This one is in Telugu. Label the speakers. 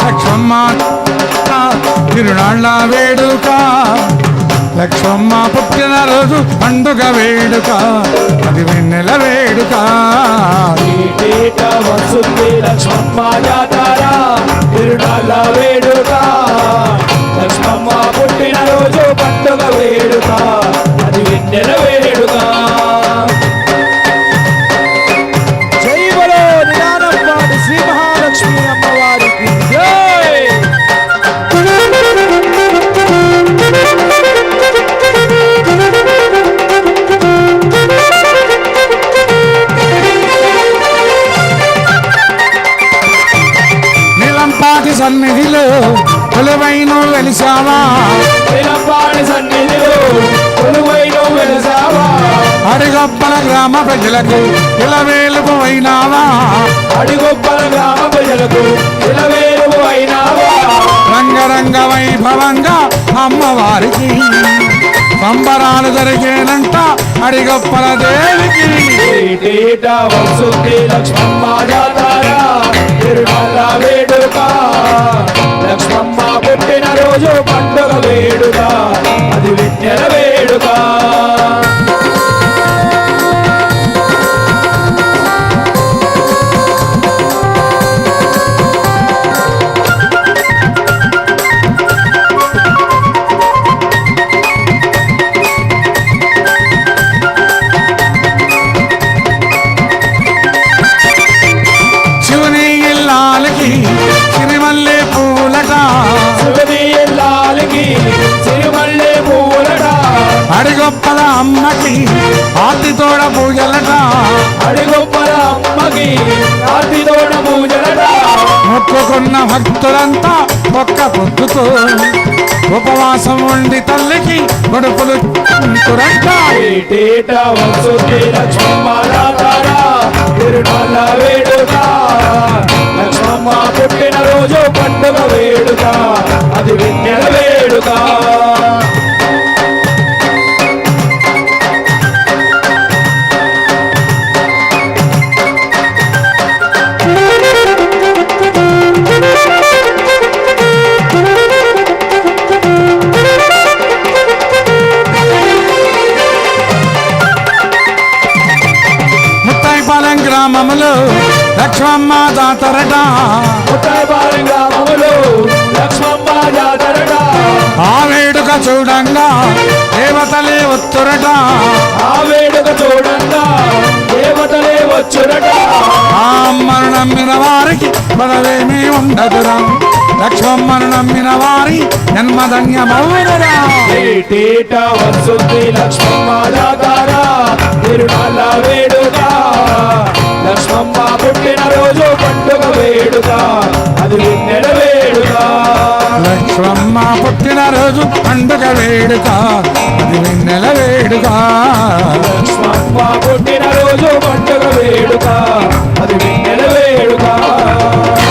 Speaker 1: లక్ష్మమ్మ తిరునాళ్ళ వేడుక, లక్ష్మమ్మ పుట్టినరోజు పండుగ వేడుక, అది వెన్నెల వేడుక.
Speaker 2: వస్తుంది లక్ష్మమ్మ జాతర తిరునాళ్ళ వేడుక, లక్ష్మమ్మ పుట్టినరోజు పండుగ వేడుక, అది వెన్నెల వేడుక. జై బలో నిదానంపాటి శ్రీ మహాలక్ష్మి అమ్మవారికి జై.
Speaker 1: నీలంపాటి సన్నిధిలో కొలువైన వెలిసావా,
Speaker 2: నీలంపాటి సన్నిధిలో కొలువైన వెలిసావా,
Speaker 1: అడిగొప్పల గ్రామ ప్రజలకు ఇలవేలుపు అయినావా,
Speaker 2: అడిగొప్పల గ్రామ ప్రజలకు ఇలవేలుపు అయినావా,
Speaker 1: రంగరంగ వైభవంగా అమ్మవారికి సంబరాలు జరిగేనంట అడిగొప్పల దేవికి.
Speaker 2: ఏటేటా వస్తుంది లక్ష్మమ్మ జాతర తిరునాళ్ళ వేడుక, లక్ష్మమ్మ పుట్టినరోజు పండుగ వేడుక, అది వెన్నెల వేడుక.
Speaker 1: శివుని ఇల్లాలకి సిరిమల్లె పూలట,
Speaker 2: శివుని ఇల్లాలకి సిరిమల్లె పూలట,
Speaker 1: అడిగొప్పల అమ్మకి ఆర్తితోడ పూజలట,
Speaker 2: అడిగొప్పల అమ్మకి ఆర్తితోడ పూజలట,
Speaker 1: మొక్కుకున్న భక్తులంతా ఒక్క పొద్దుతో ఉపవాసం ఉండి తల్లికి గొడుపులు చుంటురంట.
Speaker 2: ఏటేటా వస్తుంది లక్ష్మమ్మ జాతర తిరునాళ్ళ వేడుక, లక్ష్మమ్మ పుట్టినరోజు పండుగ వేడుక, అది వెన్నెల వేడుక.
Speaker 1: ముత్తాయిపాలెం గ్రామములో లక్ష్మమ్మ జాతరట,
Speaker 2: ముత్తాయిపాలెం గ్రామములో లక్ష్మమ్మ జాతరట,
Speaker 1: ఆ వేడుక చూడంగా దేవతలే ఒత్తురట,
Speaker 2: ఆ వేడుక చూడంగా దేవతలే వచ్చురట,
Speaker 1: ఆ అమ్మను నమ్మిన వారికి పదవేమీ ఉండదురా, లక్ష్మమ్మను నమ్మిన వారి జన్మధన్యమవునురా.
Speaker 2: ఏటేటా వస్తుంది లక్ష్మమ్మ జాతర తిరునాళ్ళ వేడుక, లక్ష్మమ్మ పుట్టినరోజు పండుగ వేడుక, అది వెన్నెల వేడుక.
Speaker 1: లక్ష్మమ్మ పుట్టినరోజు పండుగ వేడుక, అది వెన్నెల వేడుక.
Speaker 2: లక్ష్మమ్మ పుట్టినరోజు పండుగ వేడుక, అది వెన్నెల వేడుక.